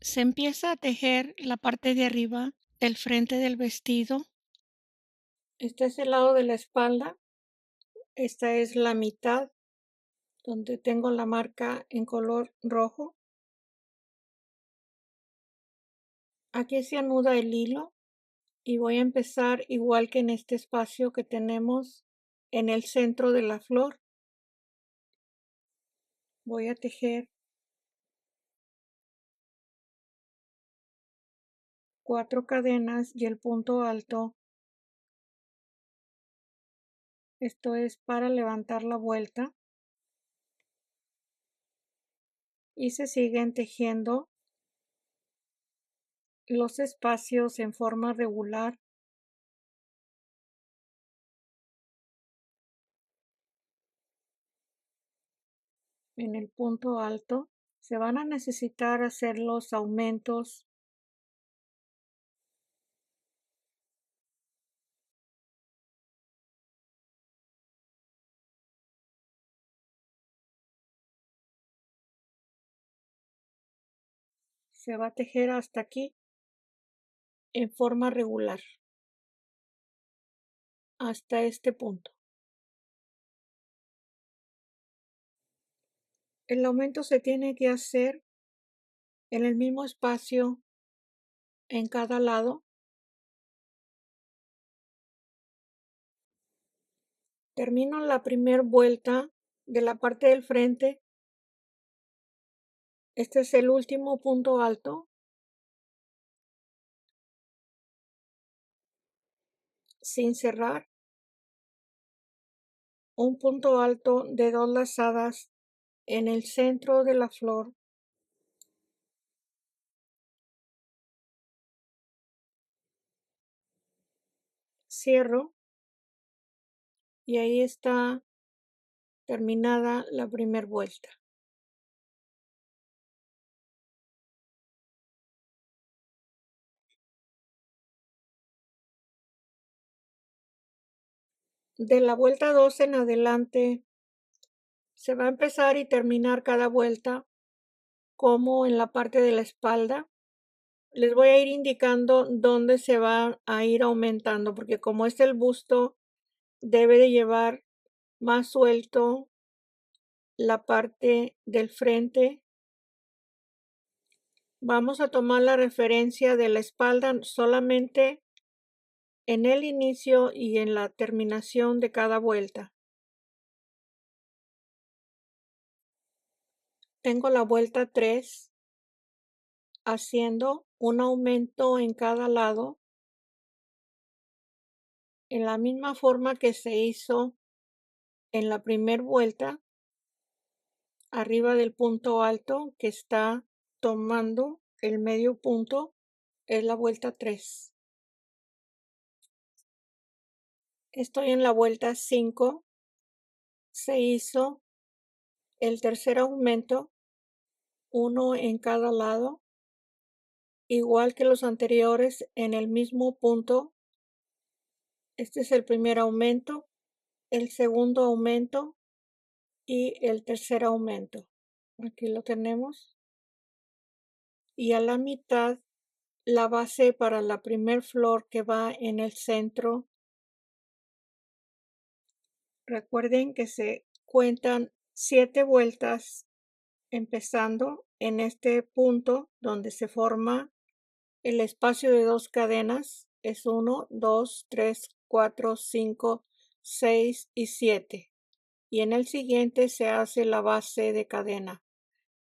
Se empieza a tejer la parte de arriba del frente del vestido. Este es el lado de la espalda. Esta es la mitad donde tengo la marca en color rojo. Aquí se anuda el hilo y voy a empezar igual que en este espacio que tenemos en el centro de la flor. Voy a tejer 4 cadenas y el punto alto. Esto es para levantar la vuelta. Y se siguen tejiendo los espacios en forma regular. En el punto alto se van a necesitar hacer los aumentos se va a tejer hasta aquí en forma regular hasta este punto. El aumento se tiene que hacer en el mismo espacio en cada lado. Termino la primera vuelta de la parte del frente. Este es el último punto alto. Sin cerrar, un punto alto de 2 lazadas en el centro de la flor. Cierro y ahí está terminada la primera vuelta. De la vuelta 2 en adelante se va a empezar y terminar cada vuelta como en la parte de la espalda. Les voy a ir indicando dónde se va a ir aumentando, porque como el busto debe de llevar más suelto la parte del frente. Vamos a tomar la referencia de la espalda solamente en el inicio y en la terminación de cada vuelta. Tengo la vuelta 3 haciendo un aumento en cada lado en la misma forma que se hizo en la primera vuelta, arriba del punto alto que está tomando el medio punto, es la vuelta 3. Estoy en la vuelta 5. Se hizo el tercer aumento, uno en cada lado, igual que los anteriores en el mismo punto. Este es el primer aumento, el segundo aumento y el tercer aumento. Aquí lo tenemos. Y a la mitad la base para la primer flor que va en el centro. Recuerden que se cuentan 7 vueltas empezando en este punto donde se forma el espacio de 2 cadenas. Es 1, 2, 3, 4, 5, 6 y 7. Y en el siguiente se hace la base de cadena,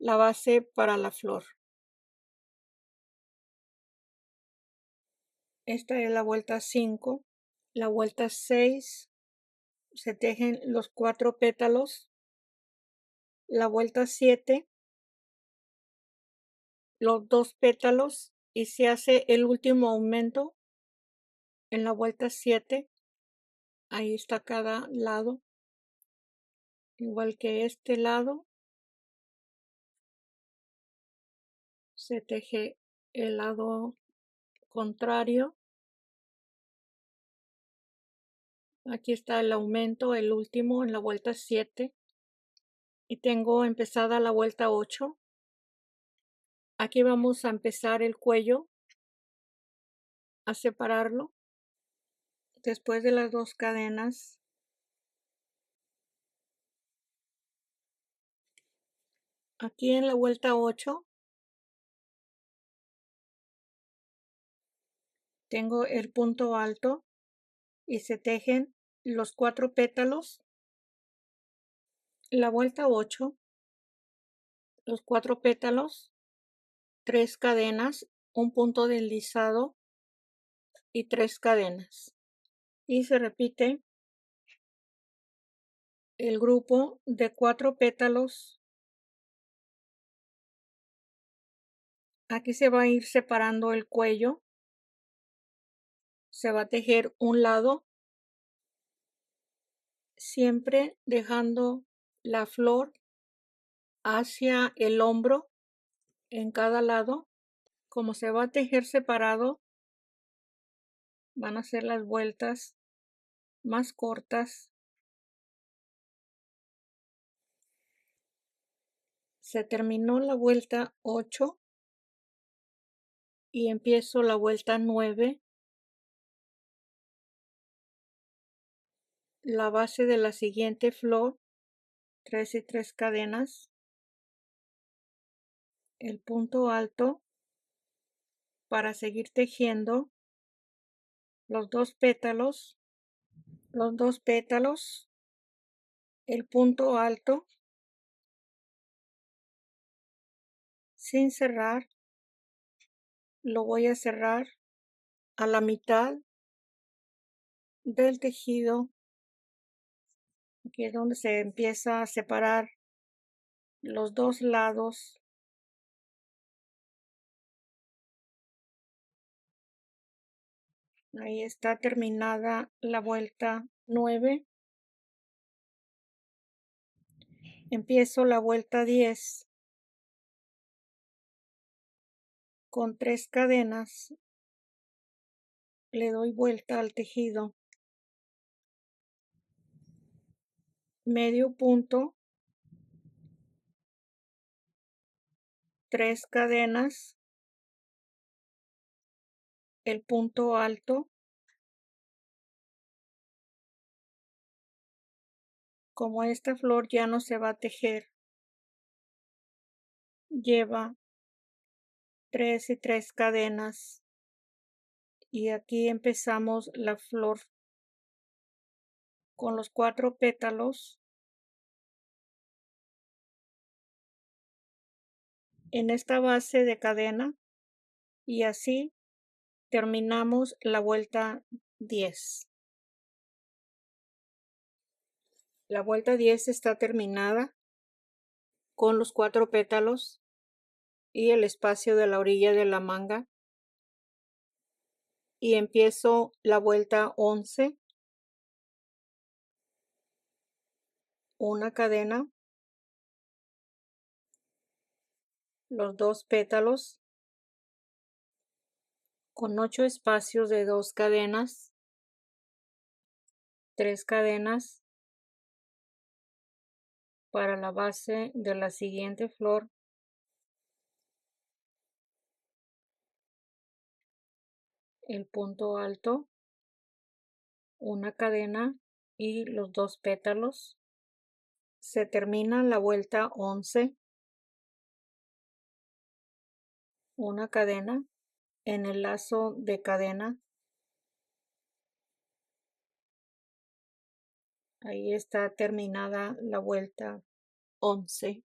la base para la flor. Esta es la vuelta 5. La vuelta 6 se tejen los 4 pétalos. La vuelta 7 los 2 pétalos y se hace el último aumento en la vuelta 7. Ahí está cada lado, igual que este lado. Se teje el lado contrario. Aquí está el aumento, el último en la vuelta 7. Y tengo empezada la vuelta 8. Aquí vamos a empezar el cuello, a separarlo. Después de las 2 cadenas, aquí en la vuelta 8, tengo el punto alto y se tejen los 4 pétalos. La vuelta 8, los 4 pétalos, 3 cadenas, un punto deslizado y 3 cadenas. Y se repite el grupo de 4 pétalos. Aquí se va a ir separando el cuello. Se va a tejer un lado, siempre dejando la flor hacia el hombro en cada lado. Como se va a tejer separado, van a ser las vueltas más cortas. Se terminó la vuelta 8 y empiezo la vuelta 9. La base de la siguiente flor, 3 y 3 cadenas, el punto alto para seguir tejiendo los 2 pétalos, el punto alto sin cerrar. Lo voy a cerrar a la mitad del tejido. Aquí es donde se empieza a separar los 2 lados. Ahí está terminada la vuelta 9. Empiezo la vuelta 10 con 3 cadenas. Le doy vuelta al tejido, medio punto, 3 cadenas, el punto alto. Como esta flor ya no se va a tejer, lleva 3 y 3 cadenas y aquí empezamos la flor con los 4 pétalos en esta base de cadena y así terminamos la vuelta 10. La vuelta 10 está terminada con los 4 pétalos y el espacio de la orilla de la manga. Y empiezo la vuelta 11, una cadena, los 2 pétalos con 8 espacios de 2 cadenas, 3 cadenas para la base de la siguiente flor, el punto alto, una cadena y los 2 pétalos. Se termina la vuelta 11, una cadena en el lazo de cadena. Ahí está terminada la vuelta 11.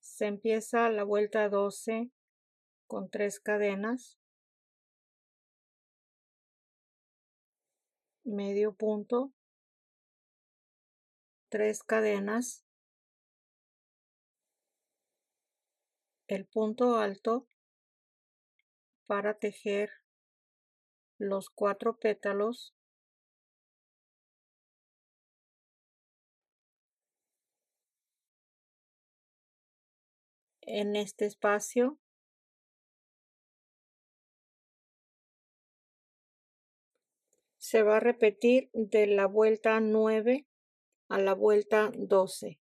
Se empieza la vuelta 12 con 3 cadenas, medio punto, 3 cadenas, el punto alto para tejer los 4 pétalos en este espacio. Se va a repetir de la vuelta 9 a la vuelta 12.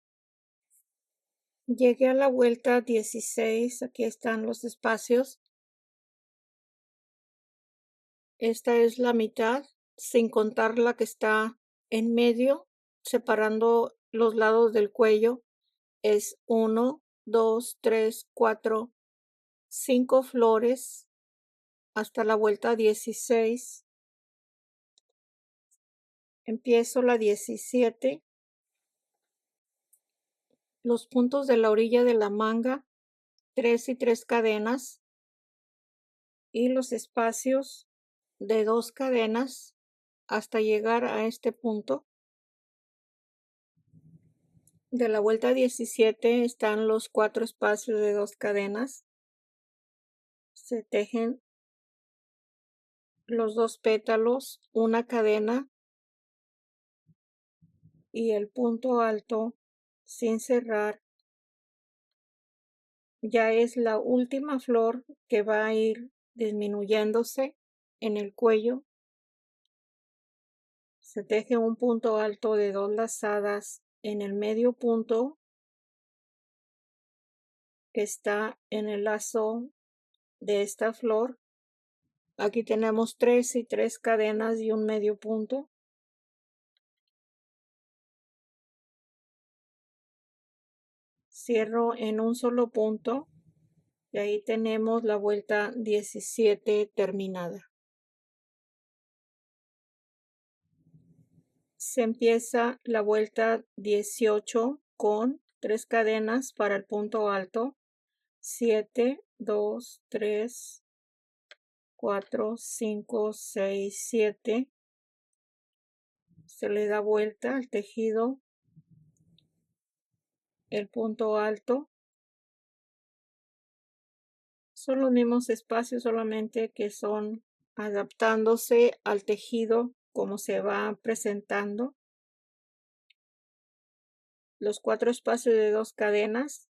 Llegué a la vuelta 16, aquí están los espacios. Esta es la mitad, sin contar la que está en medio, separando los lados del cuello. Es 1, 2, 3, 4, 5 flores hasta la vuelta 16. Empiezo la 17. Los puntos de la orilla de la manga, 3 y 3 cadenas, y los espacios de 2 cadenas hasta llegar a este punto. De la vuelta 17 están los 4 espacios de 2 cadenas. Se tejen los 2 pétalos, una cadena y el punto alto sin cerrar. Ya es la última flor que va a ir disminuyéndose en el cuello. Se teje un punto alto de 2 lazadas en el medio punto que está en el lazo de esta flor. Aquí tenemos 3 y 3 cadenas y un medio punto. Cierro en un solo punto y ahí tenemos la vuelta 17 terminada. Se empieza la vuelta 18 con 3 cadenas para el punto alto. 7, 2, 3, 4, 5, 6, 7. Se le da vuelta al tejido, el punto alto. Son los mismos espacios, solamente que son adaptándose al tejido como se va presentando. Los 4 espacios de 2 cadenas,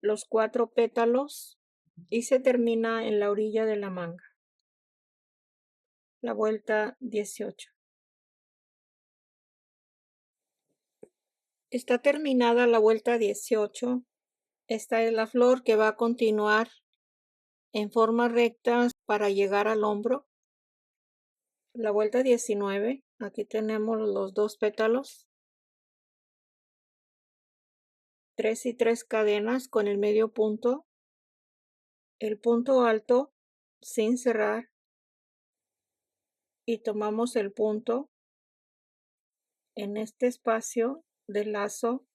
los 4 pétalos y se termina en la orilla de la manga. La vuelta 18. Está terminada la vuelta 18. Esta es la flor que va a continuar en forma recta para llegar al hombro. La vuelta 19. Aquí tenemos los 2 pétalos. 3 y 3 cadenas con el medio punto. El punto alto sin cerrar. Y tomamos el punto en este espacio del lazo.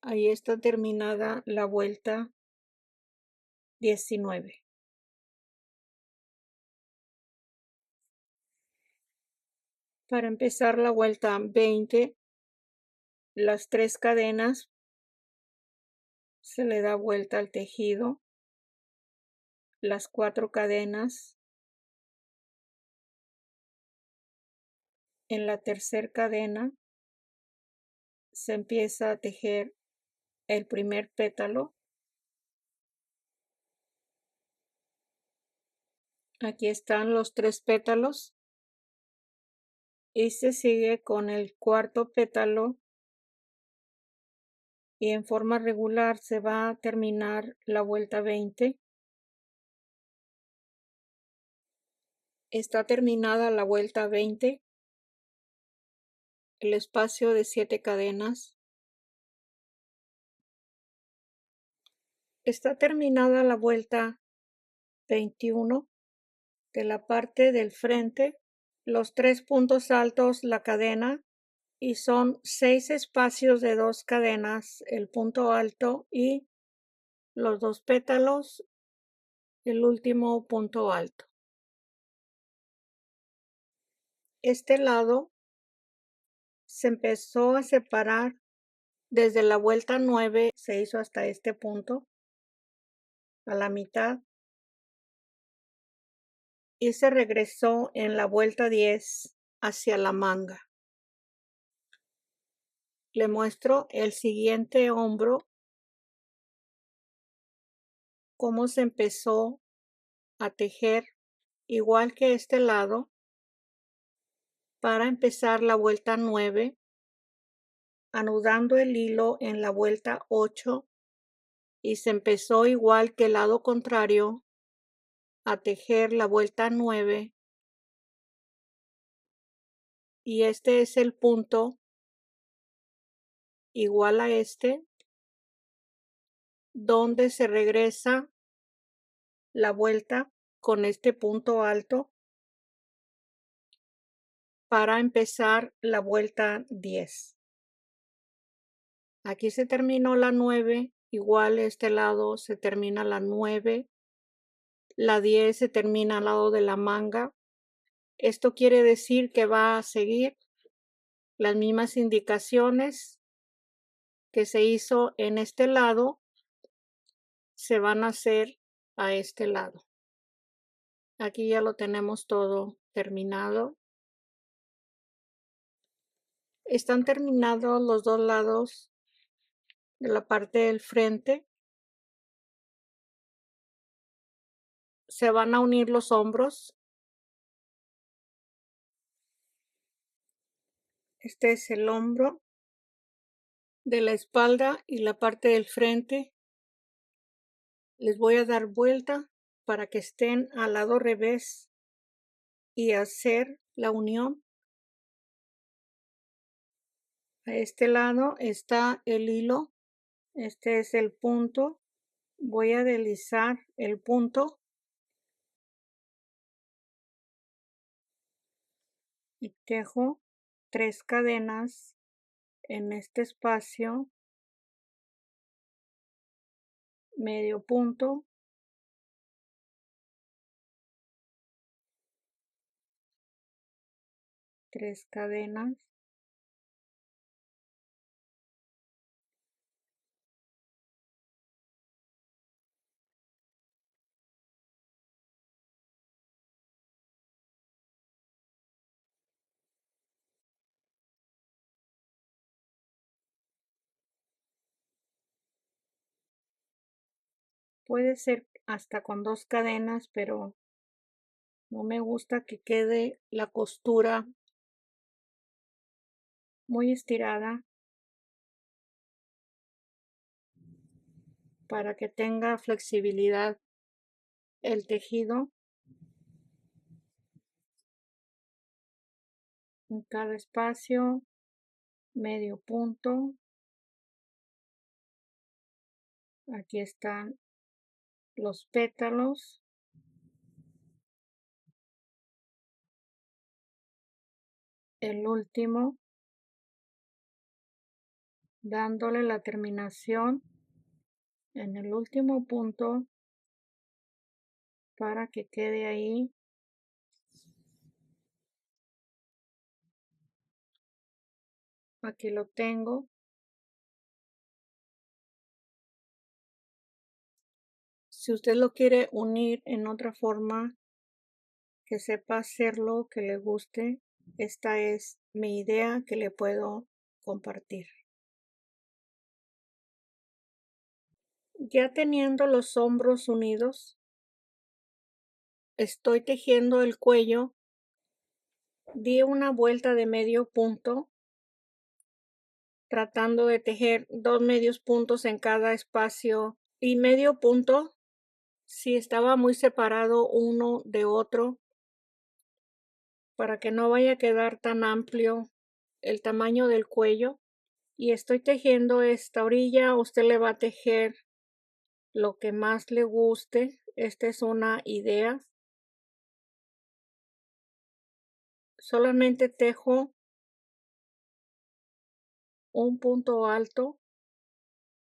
Ahí está terminada la vuelta 19. Para empezar la vuelta 20, las 3 cadenas se le da vuelta al tejido, las 4 cadenas. En la tercera cadena se empieza a tejer el primer pétalo. Aquí están los 3 pétalos y se sigue con el cuarto pétalo y en forma regular se va a terminar la vuelta 20. Está terminada la vuelta 20, el espacio de 7 cadenas. Está terminada la vuelta 21 de la parte del frente, los 3 puntos altos, la cadena, y son 6 espacios de 2 cadenas, el punto alto y los 2 pétalos, el último punto alto. Este lado se empezó a separar desde la vuelta 9, se hizo hasta este punto, a la mitad, y se regresó en la vuelta 10 hacia la manga. Le muestro el siguiente hombro, cómo se empezó a tejer igual que este lado para empezar la vuelta 9. anudando el hilo en la vuelta 8 y se empezó igual que el lado contrario a tejer la vuelta 9 y este es el punto igual a este donde se regresa la vuelta con este punto alto para empezar la vuelta 10. Aquí se terminó la 9, igual este lado se termina la 9, la 10 se termina al lado de la manga. Esto quiere decir que va a seguir las mismas indicaciones que se hizo en este lado, se van a hacer a este lado. Aquí ya lo tenemos todo terminado. Están terminados los dos lados de la parte del frente. Se van a unir los hombros. Este es el hombro de la espalda y la parte del frente. Les voy a dar vuelta para que estén al lado revés y hacer la unión. A este lado está el hilo. Este es el punto. Voy a deslizar el punto y tejo 3 cadenas en este espacio, medio punto, tres cadenas, puede ser hasta con 2 cadenas, pero no me gusta que quede la costura muy estirada para que tenga flexibilidad el tejido en cada espacio, medio punto. Aquí están los pétalos. El último, dándole la terminación en el último punto para que quede ahí. Aquí lo tengo. Si usted lo quiere unir en otra forma, que sepa hacerlo, que le guste, esta es mi idea que le puedo compartir. Ya teniendo los hombros unidos, estoy tejiendo el cuello. Di una vuelta de medio punto, tratando de tejer 2 medios puntos en cada espacio y medio punto si estaba muy separado uno de otro, para que no vaya a quedar tan amplio el tamaño del cuello. Y estoy tejiendo esta orilla, usted le va a tejer lo que más le guste. Esta es una idea. Solamente tejo un punto alto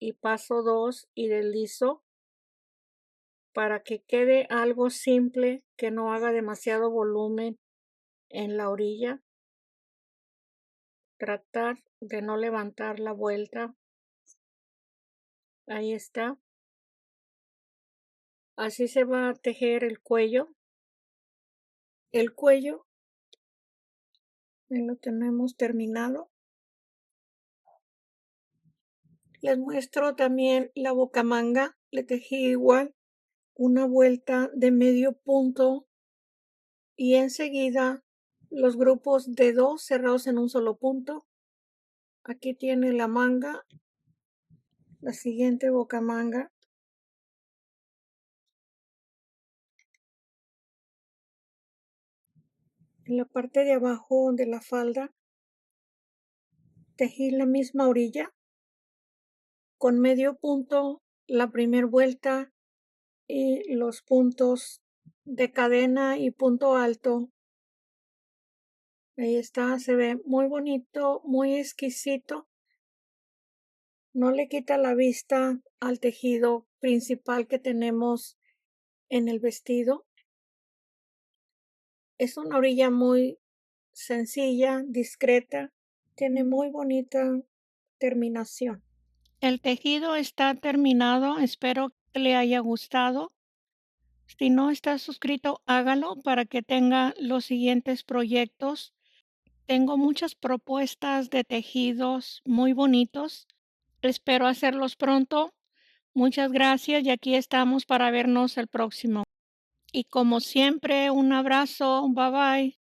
y paso 2 y deslizo para que quede algo simple, que no haga demasiado volumen en la orilla. Tratar de no levantar la vuelta. Ahí está. Así se va a tejer el cuello. El cuello lo tenemos terminado. Les muestro también la bocamanga. Le tejí igual una vuelta de medio punto y enseguida los grupos de 2 cerrados en un solo punto. Aquí tiene la manga, la siguiente bocamanga. En la parte de abajo de la falda tejí la misma orilla con medio punto la primer vuelta y los puntos de cadena y punto alto. Ahí está, se ve muy bonito, muy exquisito. No le quita la vista al tejido principal que tenemos en el vestido. Es una orilla muy sencilla, discreta, tiene muy bonita terminación. El tejido está terminado, espero que le haya gustado. Si no está suscrito, hágalo para que tenga los siguientes proyectos. Tengo muchas propuestas de tejidos muy bonitos. Espero hacerlos pronto. Muchas gracias y aquí estamos para vernos el próximo. Y como siempre, un abrazo. Bye bye.